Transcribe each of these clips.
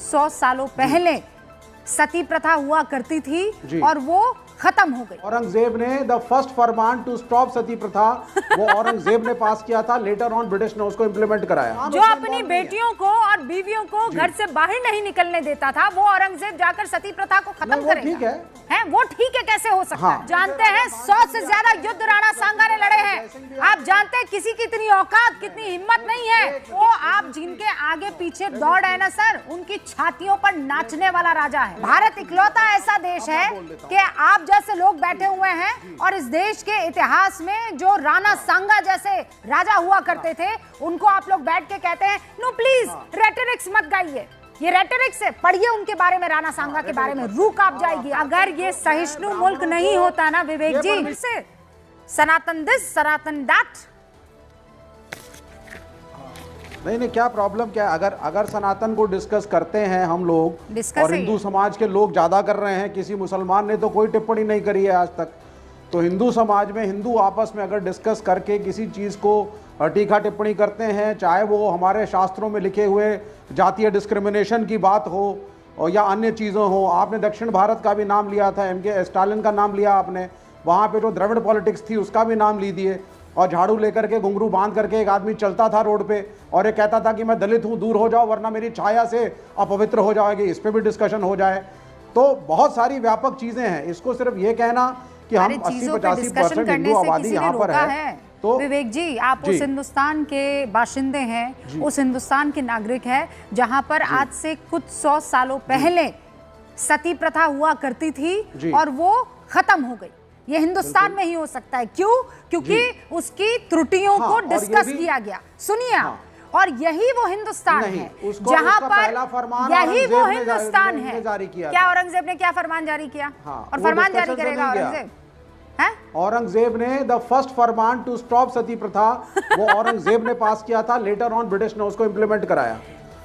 100 सालों पहले सती प्रथा हुआ करती थी और वो खत्म हो गई। औरंगजेब ने द फर्स्ट फरमान टू स्टॉप सती प्रथा वो औरंगजेब ने पास किया था, लेटर ऑन ब्रिटिश ने उसको इंप्लीमेंट कराया। जो अपनी बेटियों को और बीवियों को घर से बाहर नहीं निकलने देता था, वो औरंगजेब जाकर सती प्रथा को खत्म करेगा। ठीक है, वो ठीक है, कैसे हो सकता है? जानते हैं 100 से ज्यादा युद्ध राणा सांगा ने लड़े हैं। आप जानते हैं किसी की इतनी औकात, कितनी हिम्मत नहीं है। वो आप जिनके आगे पीछे दौड़ है ना सर, उनकी छातियों पर नाचने वाला राजा है। भारत इकलौता ऐसा देश है कि आप जैसे लोग बैठे हुए हैं और इस देश के इतिहास में जो राणा सांगा जैसे राजा हुआ करते थे, उनको आप लोग बैठ के कहते हैं नो प्लीज रेटरिक्स मत गाइए, ये रेटरिक्स है, पढ़िए उनके बारे में, राणा सांगा के बारे में, रूह कांप जाएगी। अगर ये सहिष्णु मुल्क नहीं होता ना विवेक जी, से सनातन दिस सनातन दैट, नहीं क्या प्रॉब्लम क्या है? अगर सनातन को डिस्कस करते हैं हम लोग और हिंदू समाज के लोग ज्यादा कर रहे हैं, किसी मुसलमान ने तो कोई टिप्पणी नहीं करी है आज तक, तो हिंदू समाज में हिंदू आपस में अगर डिस्कस करके किसी चीज को टीका टिप्पणी करते हैं, चाहे वो हमारे शास्त्रों में लिखे हुए जातीय डिस्क्रिमिनेशन की बात हो और या अन्य चीज़ें हो। आपने दक्षिण भारत का भी नाम लिया था, MK स्टालिन का नाम लिया आपने, वहाँ पे जो द्रविड़ पॉलिटिक्स थी उसका भी नाम ली दिए, और झाड़ू लेकर के घुंघरू बांध करके एक आदमी चलता था रोड पे और ये कहता था कि मैं दलित हूँ, दूर हो जाओ वरना मेरी छाया से अपवित्र हो जाएगी। इस पे भी डिस्कशन हो जाए। तो बहुत सारी व्यापक चीज़ें हैं। इसको सिर्फ ये कहना कि हम 80-85% हिंदू आबादी यहाँ पर है, तो विवेक जी आप उस हिंदुस्तान के बाशिंदे हैं, उस हिंदुस्तान के नागरिक हैं जहां पर आज से कुछ 100 सालों पहले सती प्रथा हुआ करती थी और वो खत्म हो गई। ये हिंदुस्तान में ही हो सकता है। क्यों? क्योंकि उसकी त्रुटियों को डिस्कस किया गया। सुनिए और यही वो हिंदुस्तान है जहां पर यही वो हिंदुस्तान है। क्या औरंगजेब ने क्या फरमान जारी किया? और फरमान जारी करेगा औरंगजेब? औरंगजेब ने द फर्स्ट फरमान टू स्टॉप सती प्रथा वो औरंगजेब ने पास किया था, लेटर ऑन ब्रिटिश ने उसको इंप्लीमेंट कराया।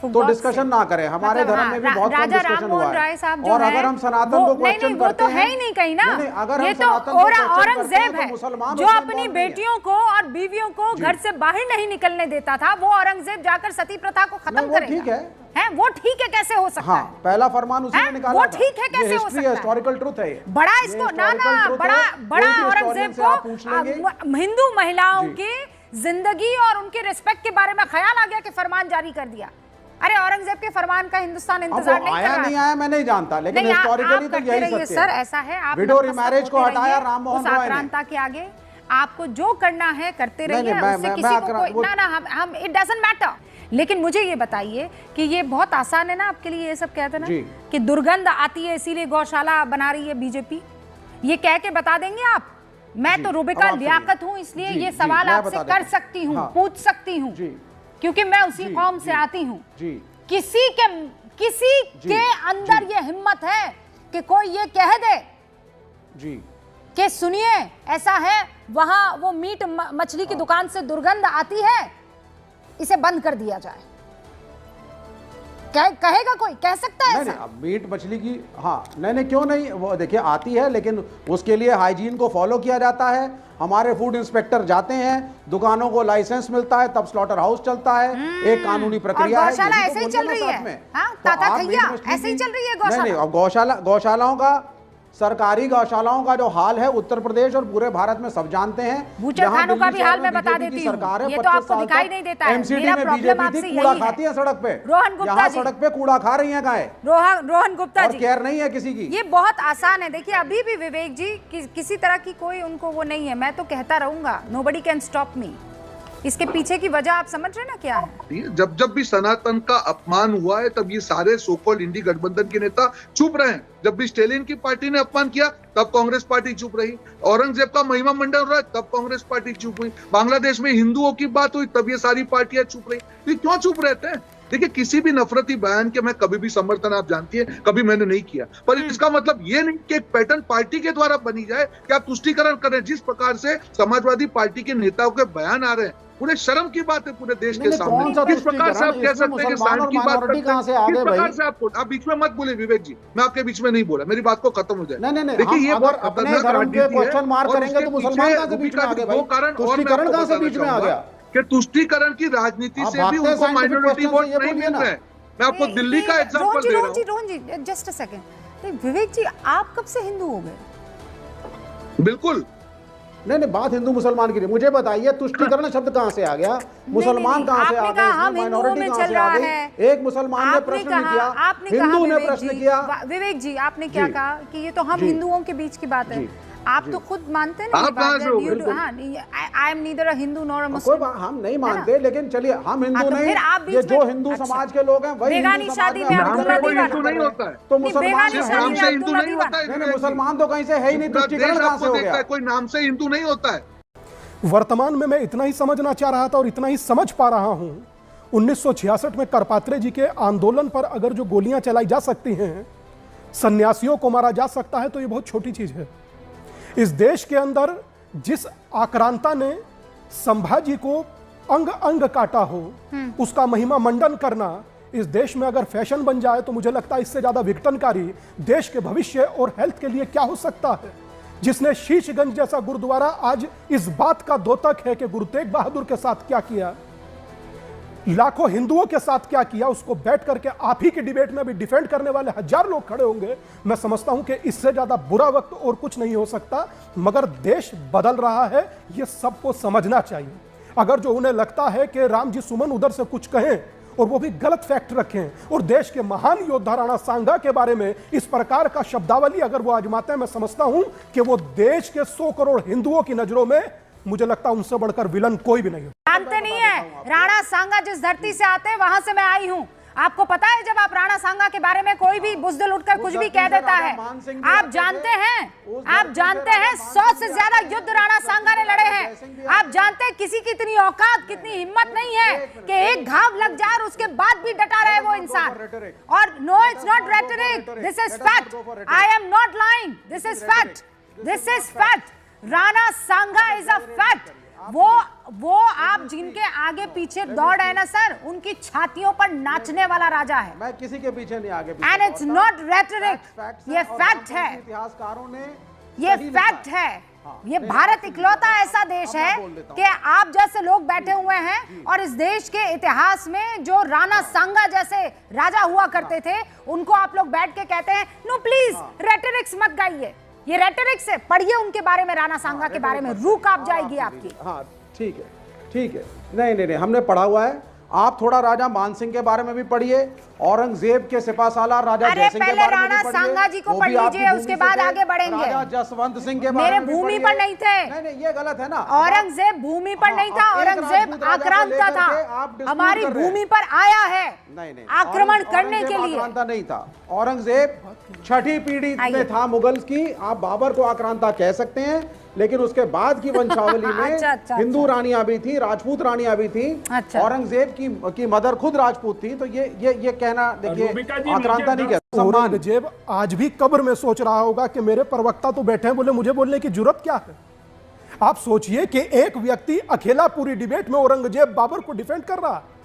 तो डिस्कशन ना करें, हमारे धर्म में भी बहुत कम डिस्कशन हुआ है। और अगर हम सनातन को क्वेश्चन करते हैं, वो तो है ही नहीं कहीं ना, अगर ये तो औरंगजेब है जो अपनी बेटियों को और बीवियों को घर से बाहर नहीं निकलने देता था, वो औरंगजेब जाकर सती प्रथा को खत्म करेगा। ठीक है, वो ठीक है, कैसे हो सकता है? पहला फरमान उसी ने निकाला, वो ठीक है, कैसे हो सकता है? हिस्टोरिकल ट्रुथ है। बड़ा इसको बड़ा औरंगजेब को हिंदू महिलाओं की जिंदगी और उनके रिस्पेक्ट के बारे में ख्याल आ गया कि फरमान जारी कर दिया। अरे औरंगजेब के फरमान का हिंदुस्तान इंतजार नहीं कर रहा। नहीं आया मैं नहीं जानता, लेकिन हिस्टोरिकली तो यही सत्य है सर। ऐसा है, आप विडो रिमैरिज को हटाया राम मोहन रॉय ने। आक्रांता के आगे आपको जो करना है करते रहिए, उससे किसी को कोई ना हम इट डजंट मैटर। लेकिन मुझे ये बताइए कि ये बहुत आसान है ना आपके लिए ये सब कहते ना कि दुर्गंध आती है इसीलिए गौशाला बना रही है बीजेपी, ये कह के बता देंगे आप? मैं तो रुबिका लियाकत हूँ, इसलिए ये सवाल आपसे कर सकती हूँ, पूछ सकती हूँ, क्योंकि मैं उसी कौम से आती हूँ। किसी के अंदर ये हिम्मत है कि कोई ये कह दे कि सुनिए ऐसा है, वहां वो मीट मछली की दुकान से दुर्गंध आती है, इसे बंद कर दिया जाए? कहेगा कोई? कह सकता है ऐसा? अब मीट मछली की नहीं क्यों नहीं, वो देखिए आती है, लेकिन उसके लिए हाइजीन को फॉलो किया जाता है। हमारे फूड इंस्पेक्टर जाते हैं, दुकानों को लाइसेंस मिलता है, तब स्लॉटर हाउस चलता है, एक कानूनी प्रक्रिया है। गौशाला ऐसे ही चल रही है, ताता भैया ऐसे ही चल रही है गौशाला। नहीं, अब गौशालाओं का, सरकारी गौशालाओं का जो हाल है उत्तर प्रदेश और पूरे भारत में सब जानते हैं। बूचड़खानों का भी हाल मैं बता देती हूँ, ये तो आपको दिखाई नहीं देता है। एमसीडी में बीजेपी कूड़ा खाती है सड़क पे, रोहन गुप्ता जी, सड़क पे कूड़ा खा रही है गाय। रोहन गुप्ता जी, केयर नहीं है किसी की। ये बहुत आसान है। देखिए अभी भी विवेक जी किसी तरह की कोई उनको वो नहीं है। मैं तो कहता रहूंगा, नोबडी कैन स्टॉप मी। इसके पीछे की वजह आप समझ रहे ना क्या है? जब भी सनातन का अपमान हुआ है तब ये सारे सोकॉल्ड इंडी गठबंधन के नेता चुप रहे हैं। जब भी स्टेलिन की पार्टी ने अपमान किया तब कांग्रेस पार्टी चुप रही। औरंगजेब का महिमा मंडन हो रहा है तब कांग्रेस पार्टी चुप हुई। बांग्लादेश में हिंदुओं की बात हुई तब ये सारी पार्टियां चुप रही। ये क्यों चुप रहते हैं? देखिए किसी भी नफरती बयान के मैं कभी भी समर्थन, आप जानती है, कभी मैंने नहीं किया, पर इसका मतलब ये नहीं कि एक पैटर्न पार्टी के द्वारा बनी जाए कि आप तुष्टीकरण करें। जिस प्रकार से समाजवादी पार्टी के नेताओं के बयान आ रहे हैं, पूरे शर्म की बात है पूरे देश के सामने। किस प्रकार से आप कह सकते हैं कि साइंस की बात करते हैं? किस प्रकार से आप बीच में मत बोले विवेक जी, मैं आपके बीच में नहीं बोला, मेरी बात को खत्म हो जाए। देखिए ये बहुत खतरनाक राजनीति है। वो कारण और कि तुष्टीकरण की राजनीति से भी उनको माइनॉरिटी वोट नहीं मिल रहे हैं। मैं आपको दिल्ली का एग्जांपल दे रहा हूँ। रोहन जी जस्ट अ सेकंड, विवेक जी आप कब से हिंदू हो गए? बिल्कुल नहीं, बात हिंदू मुसलमान की नहीं। मुझे बताइए तुष्टिकरण शब्द कहाँ से आ गया? मुसलमान कहाँ से आ गए? माइनॉरिटी कहाँ से आ गई? एक मुसलमान ने प्रश्न नहीं किया, हिंदू ने प्रश्न किया। विवेक जी आपने क्या कहा कि ये तो हम हिंदुओं के बीच की बात है। आप तो खुद मानते नहीं I am neither a Hindu nor a Muslim. हम नहीं मानते, लेकिन चलिए हम हिंदू नहीं, ये जो हिंदू समाज के लोग हैं वही बेगानी शादी में हिंदू नहीं होता है। तो मुसलमान से हिंदू नहीं होता है। मुसलमान तो कहीं से है ही नहीं, तुष्टिकरण कहाँ से हो गया? कोई नाम से हिंदू नहीं होता है। वर्तमान में मैं इतना ही समझना चाह रहा था और इतना ही समझ पा रहा हूं, 1966 में करपात्रे जी के आंदोलन पर अगर जो गोलियां चलाई जा सकती हैं, सन्यासियों को मारा जा सकता है, तो ये बहुत छोटी चीज है। इस देश के अंदर जिस आक्रांता ने संभाजी को अंग अंग काटा हो, उसका महिमा मंडन करना इस देश में अगर फैशन बन जाए, तो मुझे लगता है इससे ज्यादा विघटनकारी देश के भविष्य और हेल्थ के लिए क्या हो सकता है। जिसने शीशगंज जैसा गुरुद्वारा आज इस बात का द्योतक है कि गुरु तेग बहादुर के साथ क्या किया, लाखों हिंदुओं के साथ क्या किया, उसको बैठ करके आप ही की डिबेट में भी डिफेंड करने वाले 1000 लोग खड़े होंगे। मैं समझता हूं कि इससे ज्यादा बुरा वक्त और कुछ नहीं हो सकता। मगर देश बदल रहा है, यह सबको समझना चाहिए। अगर जो उन्हें लगता है कि राम जी सुमन उधर से कुछ कहें और वो भी गलत फैक्ट रखें और देश के महान योद्धा राणा सांगा के बारे में इस प्रकार का शब्दावली अगर वो आजमाते हैं, मैं समझता हूं कि वो देश के 100 करोड़ हिंदुओं की नजरों में, मुझे लगता है उनसे बढ़कर विलन कोई भी नहीं है। जानते नहीं है राणा सांगा जिस धरती से आते हैं वहां से मैं आई हूं। आपको पता है जब आप राणा सांगा के बारे में कोई भी बुज़दिल उठकर कुछ भी कह देता है, आप जानते हैं 100 से ज्यादा युद्ध राणा सांगा ने लड़े हैं। आप जानते हैं किसी की इतनी औकात, कितनी हिम्मत नहीं है कि एक घाव लग जाए और उसके बाद भी डटा रहे वो इंसान। और no it's not rhetoric, this is fact. I am not lying, this is fact, this is fact. Rana Sanga is a fact. वो आप जिनके आगे पीछे दौड़ रहे ना सर, उनकी छातियों पर नाचने वाला राजा है। मैं किसी के पीछे नहीं आगे पीछे। एंड इट्स नॉट रेटरिक, ये फैक्ट है, इतिहासकारों ने ये फैक्ट है। ये भारत इकलौता ऐसा देश है कि आप जैसे लोग बैठे हुए हैं और इस देश के इतिहास में जो राणा सांगा जैसे राजा हुआ करते थे, उनको आप लोग बैठ के कहते हैं नो प्लीज रेटरिक्स मत गाइए। ये रेटरिक्स है, पढ़िए उनके बारे में, राणा सांगा के बारे में, रूह कांप जाएगी आपकी। हाँ ठीक है, नहीं हमने पढ़ा हुआ है। आप थोड़ा राजा मानसिंह के बारे में भी पढ़िए, औरंगजेब के सिपा सालार राजा जयसिंह के बारे में भी राणा सांगा जी को पढ़ लीजिए, उसके बाद आगे बढ़ेंगे। राजा जसवंत सिंह के बारे में मेरे भूमि पर नहीं थे। नहीं ये गलत है ना। औरंगजेब भूमि पर नहीं था, औरंगजेब आक्रांता था, हमारी भूमि पर आया है नहीं आक्रमण करने के लिए। आक्रांता नहीं था, औरंगजेब छठी पीढ़ी में था मुगल की। आप बाबर को आक्रांता कह सकते हैं, लेकिन उसके बाद की वंशावली में हिंदू रानियां भी थी, राजपूत रानियां भी थी। औरंगजेब की मदर खुद राजपूत थी। तो ये कहना देखिए आक्रांता नहीं कहता। औरंगजेब आज भी कब्र में सोच रहा होगा कि मेरे प्रवक्ता तो बैठे हैं, बोले मुझे बोलने की जरूरत क्या है। आप सोचिए कि एक व्यक्ति अकेला पूरी डिबेट में औरंगजेब बाबर को डिफेंड कर रहा है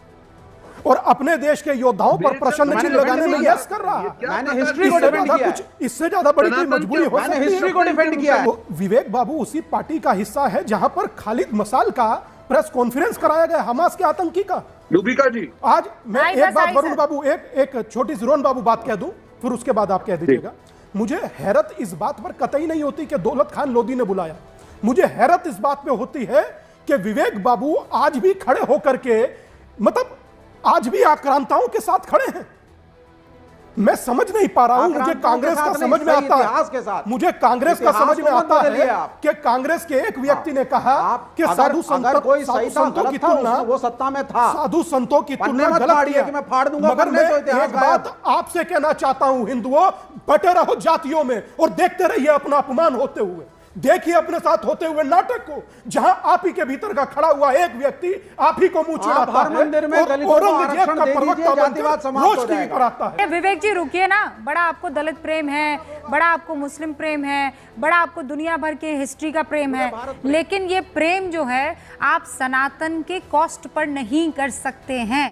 और अपने देश के योद्धाओं पर प्रश्न चिन्ह लगाने में यस कर रहा है। मैंने हिस्ट्री को डिफेंड किया है। इससे ज्यादा बड़ी कोई मजबूरी हो सकती है? हिस्ट्री को डिफेंड किया है। विवेक बाबू उसी पार्टी का हिस्सा है जहां पर खालिद मसाल का प्रेस कॉन्फ्रेंस कराया गया हमास के आतंकी का। लुबिका जी आज मैं एक बात वरुण बाबू, एक छोटी सी रोहन बाबू बात कह दूं, फिर उसके बाद आप कह दीजिएगा। मुझे हैरत इस बात पर कतई नहीं होती कि दौलत खान लोधी ने बुलाया। मुझे हैरत इस बात पे होती है कि विवेक बाबू आज भी खड़े होकर के, मतलब आज भी आक्रांताओं के साथ खड़े हैं। मैं समझ नहीं पा रहा हूं। मुझे कांग्रेस का समझ में आता है, मुझे कांग्रेस का समझ में आता है कि कांग्रेस के एक व्यक्ति ने कहा कि साधु संतों की तुलना, वो सत्ता में था, साधु संतों की तुलना गलत है। मैं फाड़ दूंगा। मगर मैं एक बात आपसे कहना चाहता हूं, हिंदुओं बटे रहो जातियों में और देखते रहिए अपना अपमान होते हुए। देखिए अपने साथ होते हुए नाटक को, जहां आप ही के भीतर का खड़ा हुआ एक व्यक्ति आप ही को मुंह चिढ़ाता है मंदिर में औरंगजेब का प्रवक्ता रोज टीवी पर आता है। विवेक जी रुकिए ना, बड़ा आपको दलित प्रेम है, बड़ा आपको मुस्लिम प्रेम है, बड़ा आपको दुनिया भर के हिस्ट्री का प्रेम है, लेकिन ये प्रेम जो है आप सनातन के कॉस्ट पर नहीं कर सकते हैं।